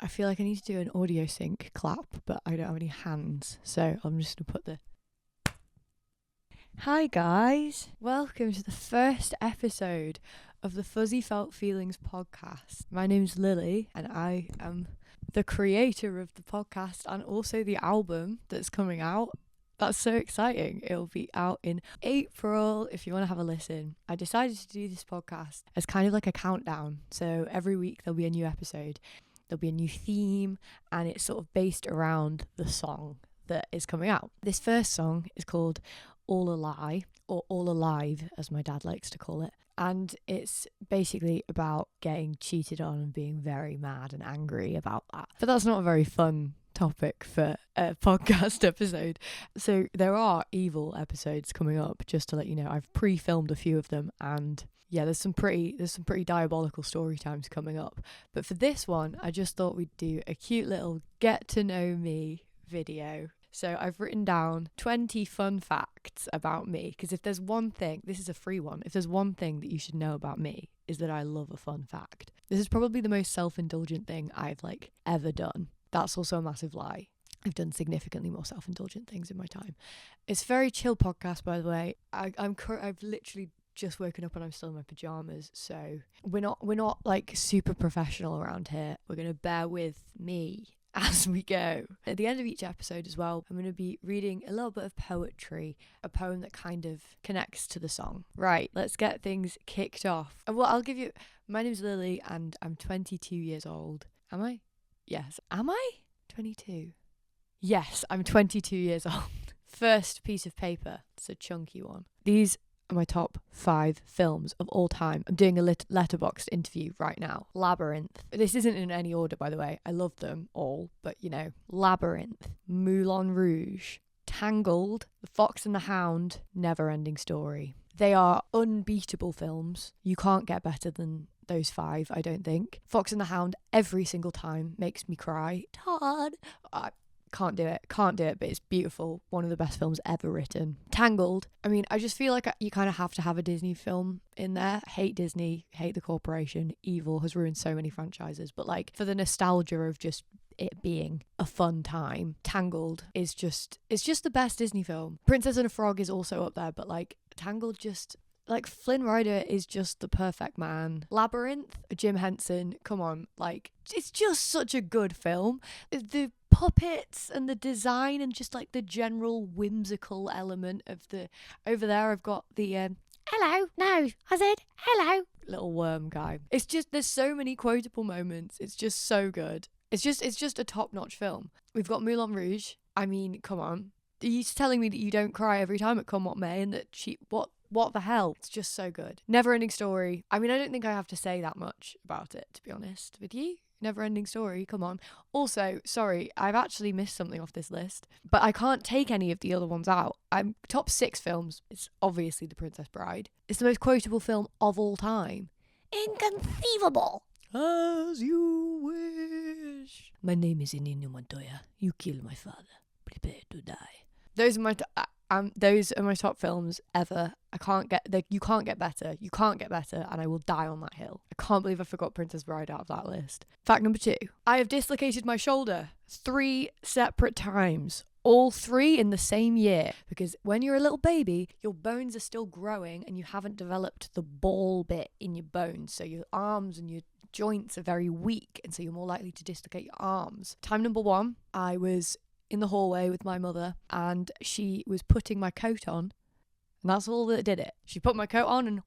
I feel like I need to do an audio sync clap, but I don't have any hands, so I'm just going to put the... Hi guys, welcome to the first episode of the Fuzzy Felt Feelings podcast. My name's Lily and I am the creator of the podcast and also the album that's coming out. That's so exciting. It'll be out in April if you want to have a listen. I decided to do this podcast as kind of like a countdown. So every week there'll be a new episode, there'll be a new theme, and it's sort of based around the song that is coming out. This first song is called All a Lie, or All Alive as my dad likes to call it. And it's basically about getting cheated on and being very mad and angry about that. But that's not a very fun topic for a podcast episode. So there are evil episodes coming up, just to let you know. I've pre-filmed a few of them, and yeah, there's some pretty diabolical story times coming up. But for this one, I just thought we'd do a cute little get to know me video. So I've written down 20 fun facts about me, because if there's one thing, this is a free one, if there's one thing that you should know about me, is that I love a fun fact. This is probably the most self-indulgent thing I've ever done. That's also a massive lie. I've done significantly more self-indulgent things in my time. It's a very chill podcast, by the way. I've literally just woken up and I'm still in my pajamas, so we're not super professional around here. We're gonna bear with me as we go. At the end of each episode as well, I'm going to be reading a little bit of poetry, a poem that kind of connects to the song. Right, let's get things kicked off. Well, I'll give you... My name's Lily and I'm 22 years old. Am I? Yes. Am I? 22. Yes, I'm 22 years old. First piece of paper. It's a chunky one. These are my top 5 films of all time. I'm doing a letterboxd interview right now. Labyrinth. This isn't in any order, by the way. I love them all, but you know. Labyrinth, Moulin Rouge, Tangled, The Fox and the Hound, Never Ending Story. They are unbeatable films. You can't get better than those 5, I don't think. Fox and the Hound, every single time, makes me cry. Todd! Can't do it, but it's beautiful. One of the best films ever written. Tangled. I mean, I just feel like you kind of have to have a Disney film in there. Hate Disney, hate the corporation. Evil has ruined so many franchises. But for the nostalgia of just it being a fun time, Tangled is it's just the best Disney film. Princess and a Frog is also up there, but Tangled just... Flynn Rider is just the perfect man. Labyrinth, Jim Henson, come on, it's just such a good film. The puppets and the design and just the general whimsical element of the... Over there I've got the hello, no, I said hello, little worm guy. It's just, there's so many quotable moments. It's just so good. It's just a top-notch film. We've got Moulin Rouge. I mean, come on. Are you telling me that you don't cry every time at Come What May and that what the hell? It's just so good. Never Ending Story. I mean, I don't think I have to say that much about it, to be honest with you. Never Ending Story, come on. Also, sorry, I've actually missed something off this list, but I can't take any of the other ones out. Top 6 films. It's obviously The Princess Bride. It's the most quotable film of all time. Inconceivable. As you wish. My name is Inigo Montoya. You kill my father. Prepare to die. Those are my top films ever. You can't get better. You can't get better, and I will die on that hill. I can't believe I forgot Princess Bride out of that list. Fact number 2. I have dislocated my shoulder 3 separate times. All 3 in the same year. Because when you're a little baby, your bones are still growing and you haven't developed the ball bit in your bones. So your arms and your joints are very weak, and so you're more likely to dislocate your arms. Time number 1, I was in the hallway with my mother and she was putting my coat on, and that's all that did it. She put my coat on and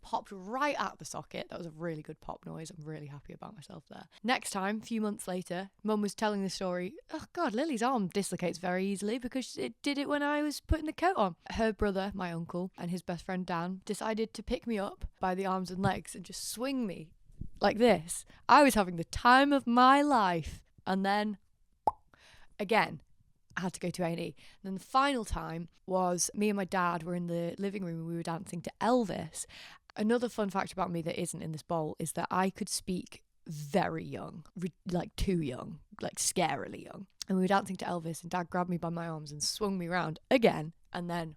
popped right out the socket. That was a really good pop noise. I'm really happy about myself there. Next time, a few months later, Mum was telling the story. Oh God, Lily's arm dislocates very easily because it did it when I was putting the coat on. Her brother, my uncle, and his best friend Dan decided to pick me up by the arms and legs and just swing me like this. I was having the time of my life. And then again, I had to go to A&E. And then the final time was me and my dad were in the living room and we were dancing to Elvis. Another fun fact about me that isn't in this bowl is that I could speak very young, too young, scarily young. And we were dancing to Elvis and Dad grabbed me by my arms and swung me around again. And then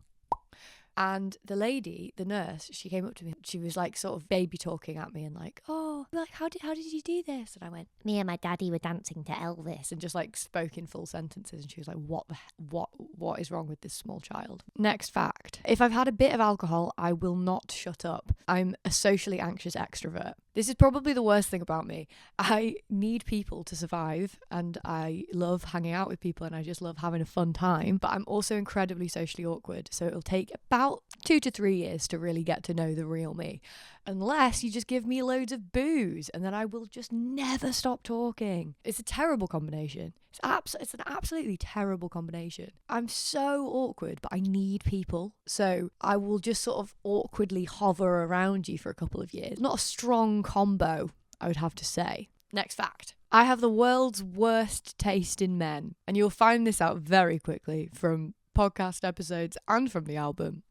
And the lady, the nurse, she came up to me. She was like sort of baby talking at me and like, oh, like how did you do this? And I went, me and my daddy were dancing to Elvis, and just like spoke in full sentences. And she was like, what is wrong with this small child? Next fact. If I've had a bit of alcohol, I will not shut up. I'm a socially anxious extrovert. This is probably the worst thing about me. I need people to survive, and I love hanging out with people, and I just love having a fun time. But I'm also incredibly socially awkward. So it'll take about 2 to 3 years to really get to know the real me. Unless you just give me loads of booze, and then I will just never stop talking. It's a terrible combination. It's an absolutely terrible combination. I'm so awkward, but I need people. So I will just sort of awkwardly hover around you for a couple of years. Not a strong combo, I would have to say. Next fact. I have the world's worst taste in men. And you'll find this out very quickly from podcast episodes and from the album.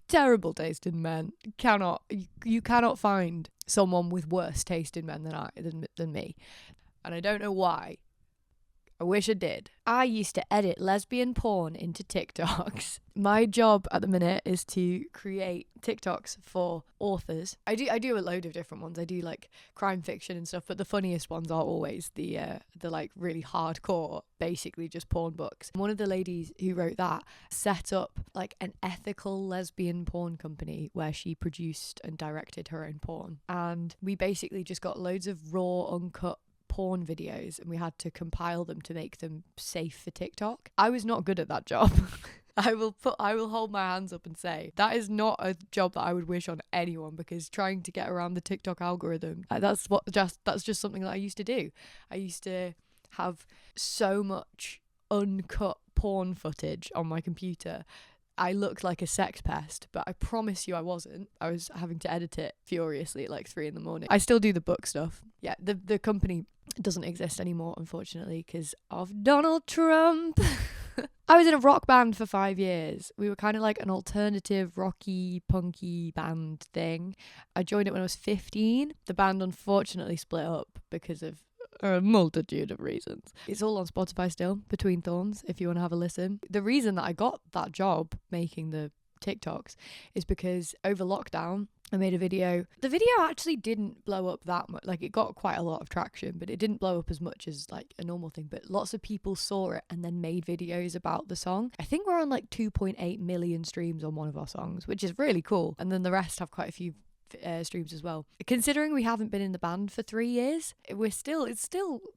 Terrible taste in men. You cannot find someone with worse taste in men than me. And I don't know why. I wish I did. I used to edit lesbian porn into TikToks. My job at the minute is to create TikToks for authors. I do a load of different ones. I do like crime fiction and stuff, but the funniest ones are always the like really hardcore, basically just porn books. One of the ladies who wrote that set up like an ethical lesbian porn company where she produced and directed her own porn. And we basically just got loads of raw, uncut porn videos, and we had to compile them to make them safe for TikTok. I was not good at that job. I will hold my hands up and say that is not a job that I would wish on anyone, because trying to get around the TikTok algorithm, that's just something that I used to do. I used to have so much uncut porn footage on my computer. I looked like a sex pest, but I promise you I wasn't. I was having to edit it furiously at like 3 a.m. I still do the book stuff. Yeah, the company doesn't exist anymore, unfortunately, because of Donald Trump. I was in a rock band for 5 years. We were kind of like an alternative rocky punky band thing. I joined it when I was 15. The band unfortunately split up because of a multitude of reasons. It's all on Spotify still, Between Thorns, if you want to have a listen. The reason that I got that job making the TikToks is because over lockdown I made a video. The video actually didn't blow up that much. Like, it got quite a lot of traction, but it didn't blow up as much as like a normal thing. But lots of people saw it and then made videos about the song. I think we're on like 2.8 million streams on one of our songs, which is really cool. And then the rest have quite a few streams as well. Considering we haven't been in the band for 3 years,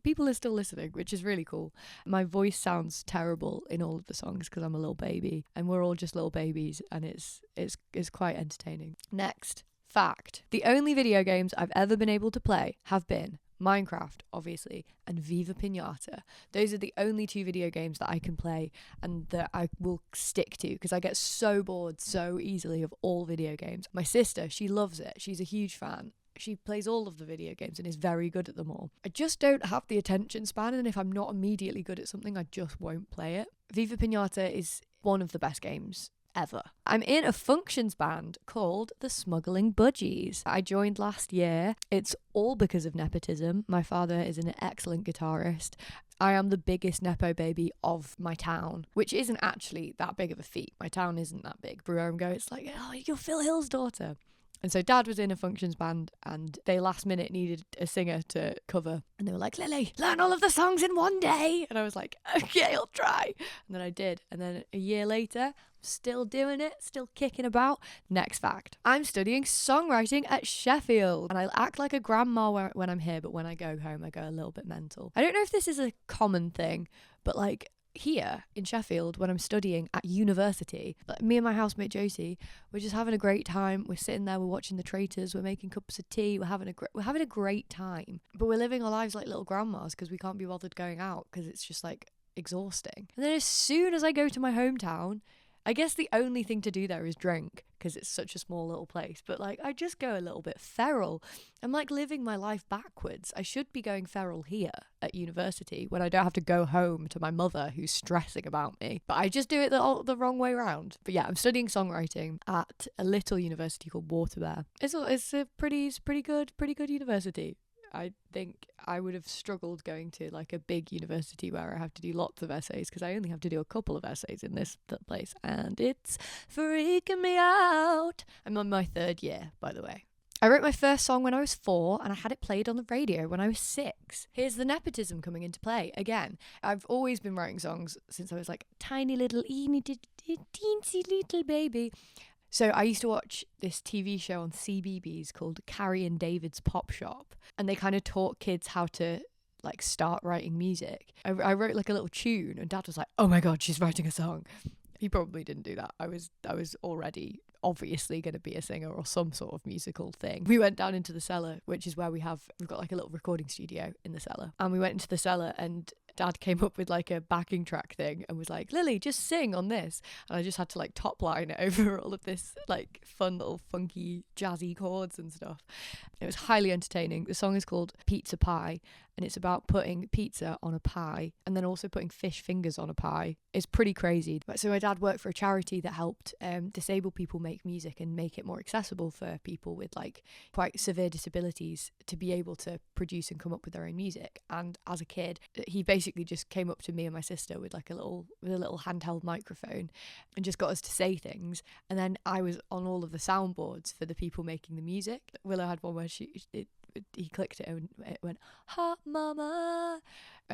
people are still listening, which is really cool. My voice sounds terrible in all of the songs because I'm a little baby, and we're all just little babies, and it's quite entertaining. Next fact. The only video games I've ever been able to play have been Minecraft, obviously, and Viva Pinata. Those are the only 2 video games that I can play and that I will stick to, because I get so bored so easily of all video games. My sister, she loves it. She's a huge fan. She plays all of the video games and is very good at them all. I just don't have the attention span, and if I'm not immediately good at something, I just won't play it. Viva Pinata is one of the best games ever. I'm in a functions band called the Smuggling Budgies. I joined last year. It's all because of nepotism. My father is an excellent guitarist. I am the biggest nepo baby of my town, which isn't actually that big of a feat. My town isn't that big. Everywhere I go, it's like, oh, you're Phil Hill's daughter. And so Dad was in a functions band, and they last minute needed a singer to cover. And they were like, Lily, learn all of the songs in one day. And I was like, okay, I'll try. And then I did. And then a year later, still doing it, still kicking about. Next fact. I'm studying songwriting at Sheffield, and I act like a grandma when I'm here, but when I go home, I go a little bit mental. I don't know if this is a common thing, but like here in Sheffield, when I'm studying at university, like me and my housemate Josie, we're just having a great time. We're sitting there, we're watching The Traitors, we're making cups of tea, we're having a great time. But we're living our lives like little grandmas because we can't be bothered going out because it's just like exhausting. And then as soon as I go to my hometown, I guess the only thing to do there is drink because it's such a small little place. But like, I just go a little bit feral. I'm like living my life backwards. I should be going feral here at university when I don't have to go home to my mother who's stressing about me. But I just do it the wrong way around. But yeah, I'm studying songwriting at a little university called Waterbear. It's a pretty good university. I think I would have struggled going to like a big university where I have to do lots of essays, because I only have to do a couple of essays in this place, and it's freaking me out. I'm on my 3rd year, by the way. I wrote my first song when I was 4, and I had it played on the radio when I was 6. Here's the nepotism coming into play again. I've always been writing songs since I was like tiny little teensy little baby. So I used to watch this TV show on CBeebies called Carrie and David's Pop Shop, and they kind of taught kids how to like start writing music. I wrote like a little tune, and Dad was like, "Oh my God, she's writing a song." He probably didn't do that. I was already obviously going to be a singer or some sort of musical thing. We went down into the cellar, which is where we've got like a little recording studio in the cellar. And we went into the cellar, and Dad came up with like a backing track thing and was like, "Lily, just sing on this." And I just had to like top line it over all of this like fun little funky jazzy chords and stuff. It was highly entertaining. The song is called Pizza Pie, and it's about putting pizza on a pie and then also putting fish fingers on a pie. It's pretty crazy. So my dad worked for a charity that helped disabled people make music and make it more accessible for people with like quite severe disabilities to be able to produce and come up with their own music. And as a kid, he basically just came up to me and my sister with like a little handheld microphone and just got us to say things. And then I was on all of the soundboards for the people making the music. Willow had one where he clicked it and it went, "Hot mama."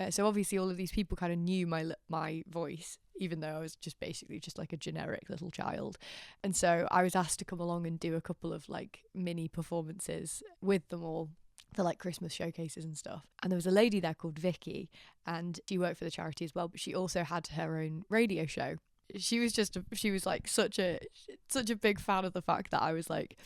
So obviously all of these people kind of knew my voice, even though I was just basically just like a generic little child. And so I was asked to come along and do a couple of like mini performances with them all for like Christmas showcases and stuff. And there was a lady there called Vicky, and she worked for the charity as well, but she also had her own radio show. She was like such a big fan of the fact that I was like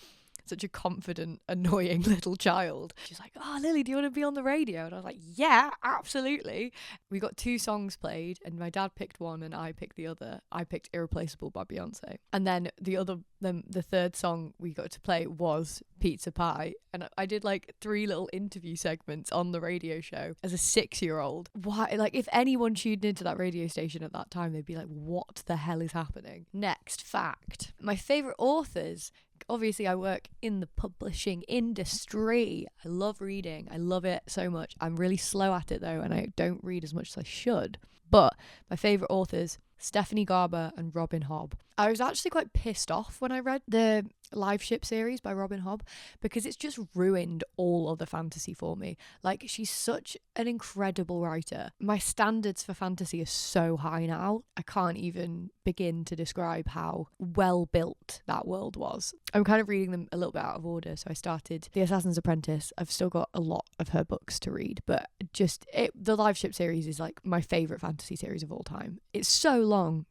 such a confident, annoying little child. She's like, "Oh, Lily, do you want to be on the radio?" And I was like, "Yeah, absolutely." We got 2 songs played, and my dad picked one and I picked the other. I picked Irreplaceable by Beyonce. And then the third song we got to play was Pizza Pie. And I did like 3 little interview segments on the radio show as a 6-year-old. Why? Like, if anyone tuned into that radio station at that time, they'd be like, "What the hell is happening?" Next fact. My favourite authors. Obviously, I work in the publishing industry. I love reading. I love it so much. I'm really slow at it though, and I don't read as much as I should. But my favourite authors, Stephanie Garber and Robin Hobb. I was actually quite pissed off when I read the Live Ship series by Robin Hobb, because it's just ruined all other fantasy for me. Like, she's such an incredible writer. My standards for fantasy are so high now, I can't even begin to describe how well built that world was. I'm kind of reading them a little bit out of order. So I started The Assassin's Apprentice. I've still got a lot of her books to read, but the Live Ship series is like my favourite fantasy series of all time. It's so long,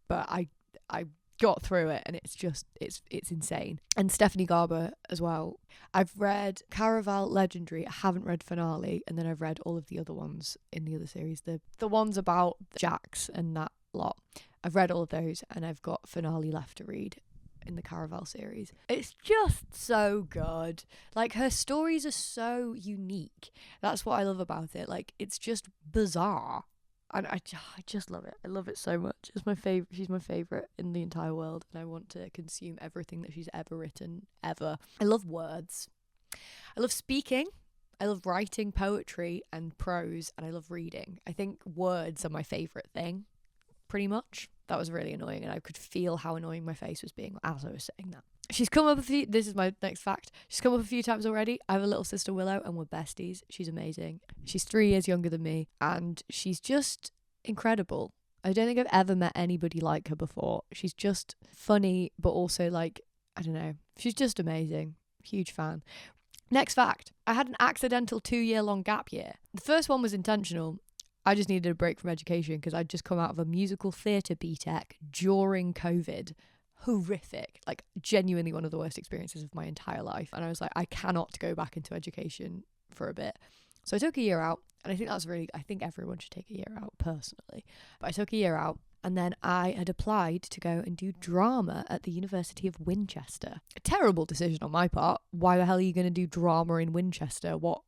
but I got through it, and it's insane. And Stephanie Garber as well. I've read Caraval Legendary. I haven't read Finale, and then I've read all of the other ones in the other series, the ones about Jax and that lot. I've read all of those, and I've got Finale left to read in the Caraval series. It's just so good. Like, her stories are so unique. That's what I love about it. Like, it's just bizarre. And I just love it. I love it so much. It's my favorite. She's my favorite in the entire world, and I want to consume everything that she's ever written, ever. I love words. I love speaking. I love writing poetry and prose, and I love reading. I think words are my favorite thing, pretty much. That was really annoying, and I could feel how annoying my face was being as I was saying that. She's come up this is my next fact. She's come up a few times already. I have a little sister, Willow, and we're besties. She's amazing. She's 3 years younger than me, and she's just incredible. I don't think I've ever met anybody like her before. She's just funny, but also like, I don't know. She's just amazing. Huge fan. Next fact. I had an accidental 2-year-long gap year. The first one was intentional. I just needed a break from education because I'd just come out of a musical theatre BTEC during COVID. Horrific, like genuinely one of the worst experiences of my entire life. And I was like, I cannot go back into education for a bit. So I took a year out, and I think everyone should take a year out personally. But I took a year out, and then I had applied to go and do drama at the University of Winchester. A terrible decision on my part. Why the hell are you going to do drama in Winchester? What?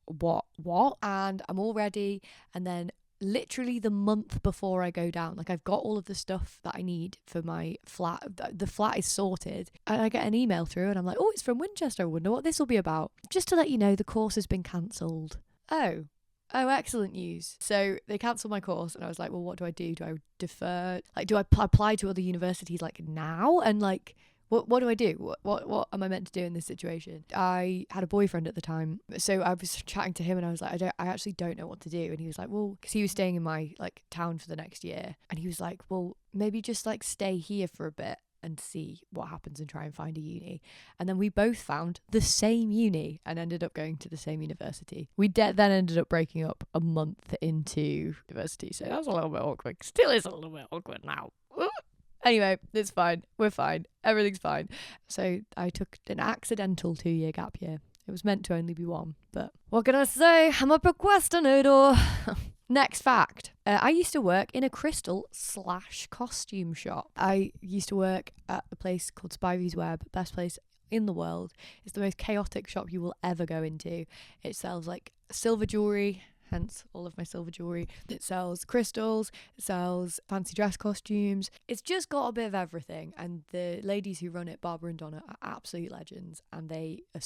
And I'm all ready. And then literally the month before I go down. Like, I've got all of the stuff that I need for my flat. The flat is sorted. And I get an email through and I'm like, oh, it's from Winchester. I wonder what this will be about. Just to let you know, the course has been cancelled. Oh, excellent news. So they cancelled my course and I was like, well, what do I do? Do I defer? Like, do I apply to other universities like now? And like, what do I do? What am I meant to do in this situation? I had a boyfriend at the time, so I was chatting to him and I was like, I actually don't know what to do. And he was like, well, because he was staying in my like town for the next year, and he was like, well, maybe just like stay here for a bit and see what happens and try and find a uni. And then we both found the same uni and ended up going to the same university. We then ended up breaking up a month into university, so that was a little bit awkward. Still is a little bit awkward now. Anyway, it's fine. We're fine. Everything's fine. So I took an accidental 2-year gap year. It was meant to only be one, but what can I say? I'm a procrastinator. Next fact. I used to work in a crystal/costume shop. I used to work at a place called Spivey's Web, best place in the world. It's the most chaotic shop you will ever go into. It sells like silver jewelry, hence all of my silver jewelry. It sells crystals, it sells fancy dress costumes. It's just got a bit of everything. And the ladies who run it, Barbara and Donna, are absolute legends. And they are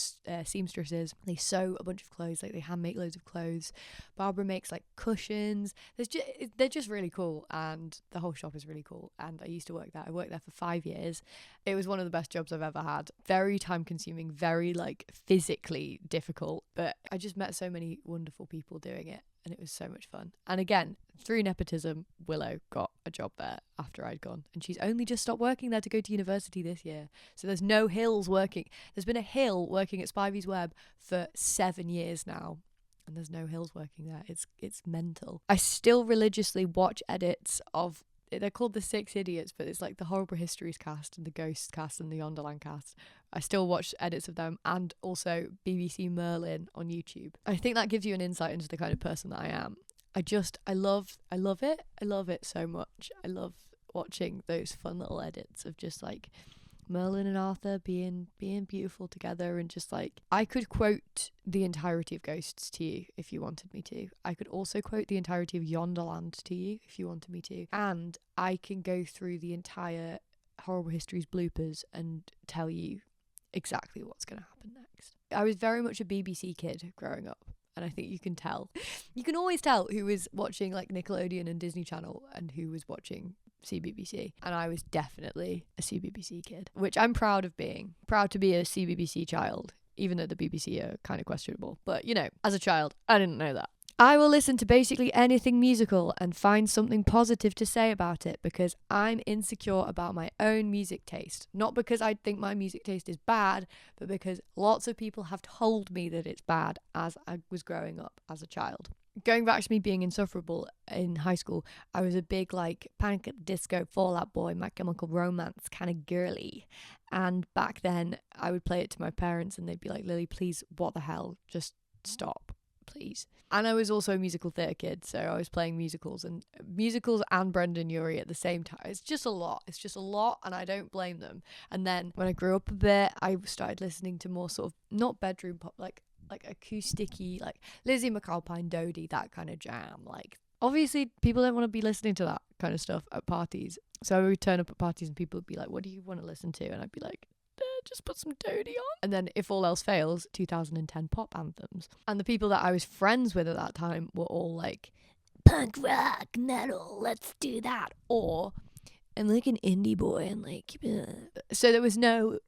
seamstresses. They sew a bunch of clothes, like they hand make loads of clothes. Barbara makes like cushions. They're just really cool, and the whole shop is really cool. And I used to work there. I worked there for 5 years. It was one of the best jobs I've ever had. Very time consuming, very like physically difficult, but I just met so many wonderful people doing it. And it was so much fun. And again, through nepotism, Willow got a job there after I'd gone. And she's only just stopped working there to go to university this year. So there's no Hills working. There's been a Hill working at Spivey's Web for 7 years now. And there's no Hills working there. It's mental. I still religiously watch edits of, they're called the 6 Idiots, but it's like the Horrible Histories cast and the Ghosts cast and the Yonderland cast. I still watch edits of them, and also BBC Merlin on YouTube. I think that gives you an insight into the kind of person that I am. I love it. I love it so much. I love watching those fun little edits of just like Merlin and Arthur being beautiful together, and just like, I could quote the entirety of Ghosts to you if you wanted me to. I could also quote the entirety of Yonderland to you if you wanted me to. And I can go through the entire Horrible Histories bloopers and tell you exactly what's going to happen next. I was very much a BBC kid growing up, and I think you can tell. You can always tell who was watching like Nickelodeon and Disney Channel and who was watching CBBC. And I was definitely a CBBC kid, which I'm proud of being. Proud to be a CBBC child, even though the BBC are kind of questionable. But, you know, as a child, I didn't know that. I will listen to basically anything musical and find something positive to say about it, because I'm insecure about my own music taste. Not because I think my music taste is bad, but because lots of people have told me that it's bad as I was growing up as a child. Going back to me being insufferable in high school, I was a big like Panic at the Disco, Fall Out Boy, My Chemical Romance kind of girly. And back then I would play it to my parents and they'd be like, Lily, please, what the hell? Just stop, please. And I was also a musical theatre kid, so I was playing musicals and Brendan Urie at the same time. It's just a lot, and I don't blame them. And then when I grew up a bit, I started listening to more sort of, not bedroom pop, like acoustic-y, like Lizzie McAlpine, Dodie, that kind of jam. Like, obviously people don't want to be listening to that kind of stuff at parties, so I would turn up at parties and people would be like, what do you want to listen to? And I'd be like, just put some Dodie on. And then if all else fails, 2010 pop anthems. And the people that I was friends with at that time were all like, punk rock, metal, let's do that. Or I'm like an indie boy and like, so there was no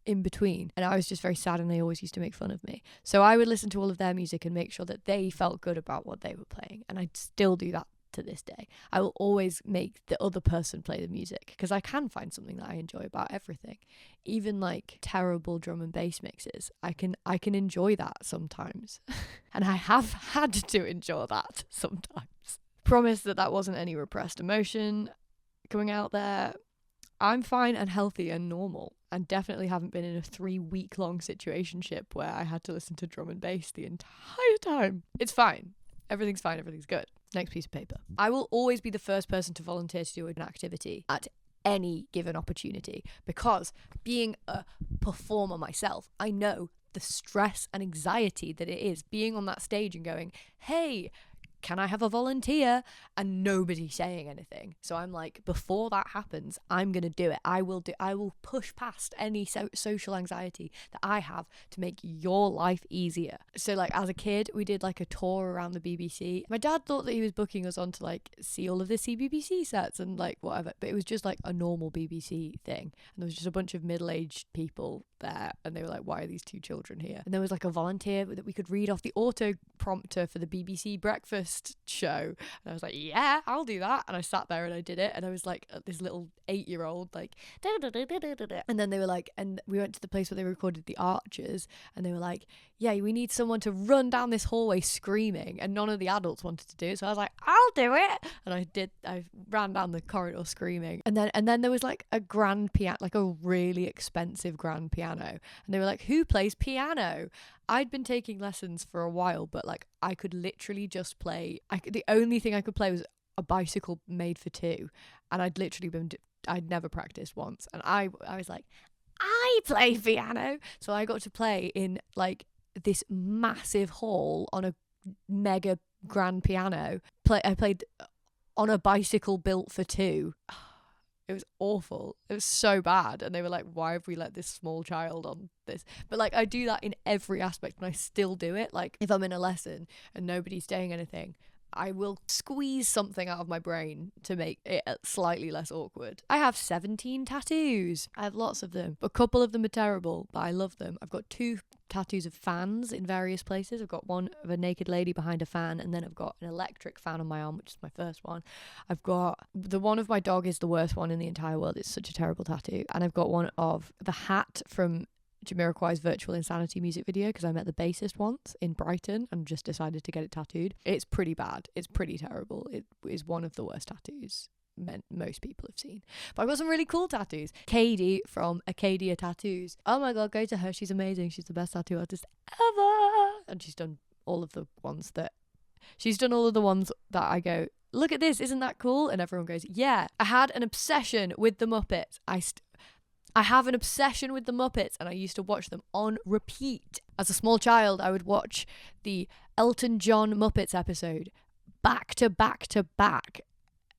in between. And I was just very sad, and they always used to make fun of me. So I would listen to all of their music and make sure that they felt good about what they were playing. And I still do that to this day. I will always make the other person play the music, because I can find something that I enjoy about everything. Even like terrible drum and bass mixes, I can enjoy that sometimes. And I have had to enjoy that sometimes. Promise that wasn't any repressed emotion coming out there. I'm fine and healthy and normal, and definitely haven't been in a 3-week-long situationship where I had to listen to drum and bass the entire time. It's fine. Everything's fine. Everything's good. Next piece of paper. I will always be the first person to volunteer to do an activity at any given opportunity, because being a performer myself, I know the stress and anxiety that it is being on that stage and going, hey, can I have a volunteer? And nobody saying anything. So I'm like, before that happens, I'm going to do it. I will push past any social anxiety that I have to make your life easier. So like as a kid, we did like a tour around the BBC. My dad thought that he was booking us on to like see all of the CBBC sets and like whatever, but it was just like a normal BBC thing. And there was just a bunch of middle-aged people there, and they were like, why are these two children here? And there was like a volunteer that we could read off the auto prompter for the BBC breakfast show, and I was like, yeah, I'll do that. And I sat there and I did it, and I was like this little 8-year-old like and then they were like, and we went to the place where they recorded the Archers, and they were like, yeah, we need someone to run down this hallway screaming, and none of the adults wanted to do it, so I was like, I'll do it. And I ran down the corridor screaming, and then there was like a grand piano, like a really expensive grand piano, and they were like, who plays piano? I'd been taking lessons for a while, but like I could literally just play, the only thing I could play was a bicycle made for two, and I'd never practiced once, and I was like, I play piano. So I got to play in like this massive hall on a mega grand piano. I played on a bicycle built for two. It was awful. It was so bad. And they were like, why have we let this small child on this? But like I do that in every aspect, and I still do it. Like if I'm in a lesson and nobody's saying anything, I will squeeze something out of my brain to make it slightly less awkward. I have 17 tattoos. I have lots of them. A couple of them are terrible, but I love them. I've got 2 tattoos of fans in various places. I've got one of a naked lady behind a fan, and then I've got an electric fan on my arm, which is my first one. I've got the one of my dog is the worst one in the entire world. It's such a terrible tattoo. And I've got one of the hat from Jamiroquai's Virtual Insanity music video, because I met the bassist once in Brighton and just decided to get it tattooed. It's pretty bad. It's pretty terrible. It is one of the worst tattoos most people have seen. But I've got some really cool tattoos. Katie from Acadia Tattoos. Oh my god, go to her. She's amazing. She's the best tattoo artist ever. And she's done all of the ones that I go, look at this, isn't that cool? And everyone goes, yeah. I had an obsession with the Muppets. I have an obsession with the Muppets, and I used to watch them on repeat. As a small child, I would watch the Elton John Muppets episode back to back to back,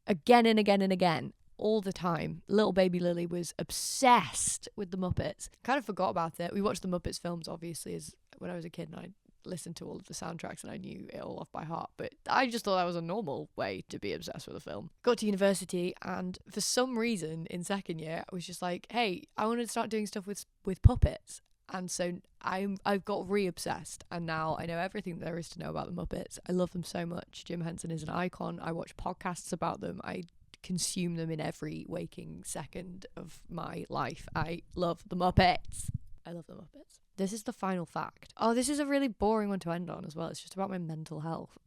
again and again and again, all the time. Little baby Lily was obsessed with the Muppets. Kind of forgot about it. We watched the Muppets films, obviously, as when I was a kid, and I listened to all of the soundtracks and I knew it all off by heart, but I just thought that was a normal way to be obsessed with a film. Got to university, and for some reason in second year I was just like, hey, I want to start doing stuff with puppets. And so I've got re-obsessed, and now I know everything there is to know about the Muppets. I love them so much. Jim Henson is an icon. I watch podcasts about them. I consume them in every waking second of my life. I love the Muppets. I love the Muppets. This is the final fact. Oh, this is a really boring one to end on as well. It's just about my mental health.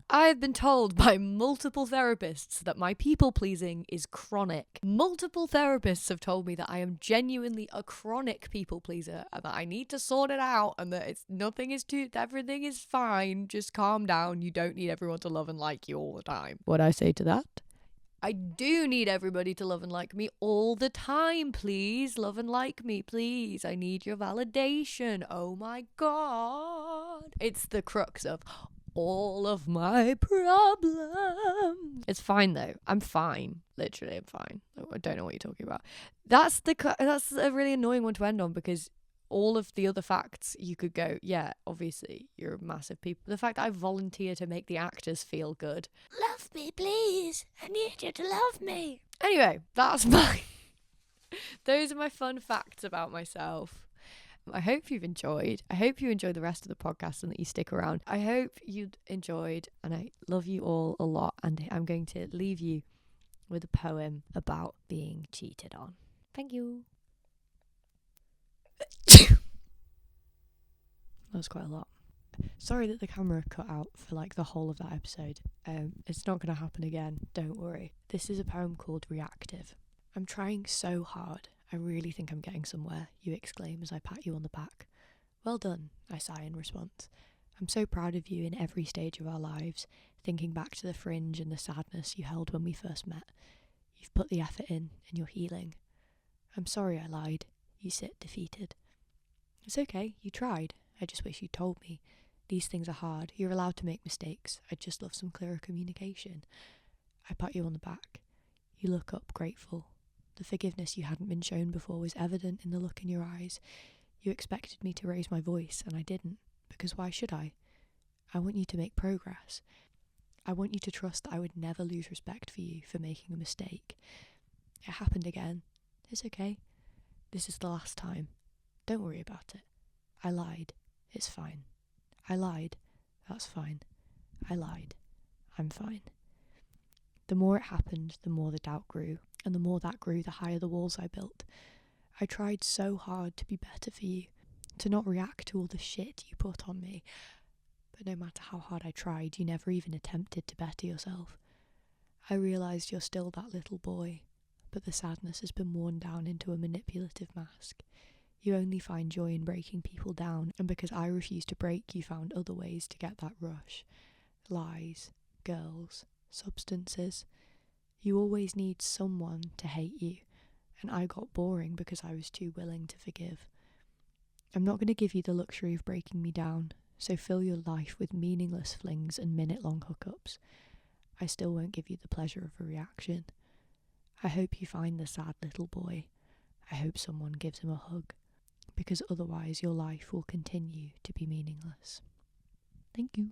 I have been told by multiple therapists that my people-pleasing is chronic. Multiple therapists have told me that I am genuinely a chronic people-pleaser, and that I need to sort it out, and that everything is fine. Just calm down. You don't need everyone to love and like you all the time. What I say to that? I do need everybody to love and like me all the time, please. Love and like me, please. I need your validation. Oh my god. It's the crux of all of my problems. It's fine though. I'm fine. Literally, I'm fine. I don't know what you're talking about. That's a really annoying one to end on, because all of the other facts you could go, yeah, obviously you're a massive people. The fact that I volunteer to make the actors feel good. Love me, please. I need you to love me. Anyway, that's those are my fun facts about myself. I hope you've enjoyed. I hope you enjoy the rest of the podcast and that you stick around. I hope you enjoyed, and I love you all a lot. And I'm going to leave you with a poem about being cheated on. Thank you. That was quite a lot. Sorry that the camera cut out for like the whole of that episode. It's not going to happen again. Don't worry. This is a poem called Reactive. I'm trying so hard. I really think I'm getting somewhere, you exclaim as I pat you on the back. Well done, I sigh in response. I'm so proud of you in every stage of our lives, thinking back to the fringe and the sadness you held when we first met. You've put the effort in, and you're healing. I'm sorry I lied. You sit defeated. It's okay, you tried. I just wish you'd told me. These things are hard. You're allowed to make mistakes. I'd just love some clearer communication. I pat you on the back. You look up, grateful. The forgiveness you hadn't been shown before was evident in the look in your eyes. You expected me to raise my voice, and I didn't, because why should I? I want you to make progress. I want you to trust that I would never lose respect for you for making a mistake. It happened again. It's okay. This is the last time. Don't worry about it. I lied. It's fine. I lied. That's fine. I lied. I'm fine. The more it happened, the more the doubt grew, and the more that grew, the higher the walls I built. I tried so hard to be better for you, to not react to all the shit you put on me, but no matter how hard I tried, you never even attempted to better yourself. I realised you're still that little boy, but the sadness has been worn down into a manipulative mask. You only find joy in breaking people down, and because I refused to break, you found other ways to get that rush. Lies, girls, substances. You always need someone to hate you, and I got boring because I was too willing to forgive. I'm not going to give you the luxury of breaking me down, so fill your life with meaningless flings and minute-long hookups. I still won't give you the pleasure of a reaction. I hope you find the sad little boy. I hope someone gives him a hug, because otherwise your life will continue to be meaningless. Thank you.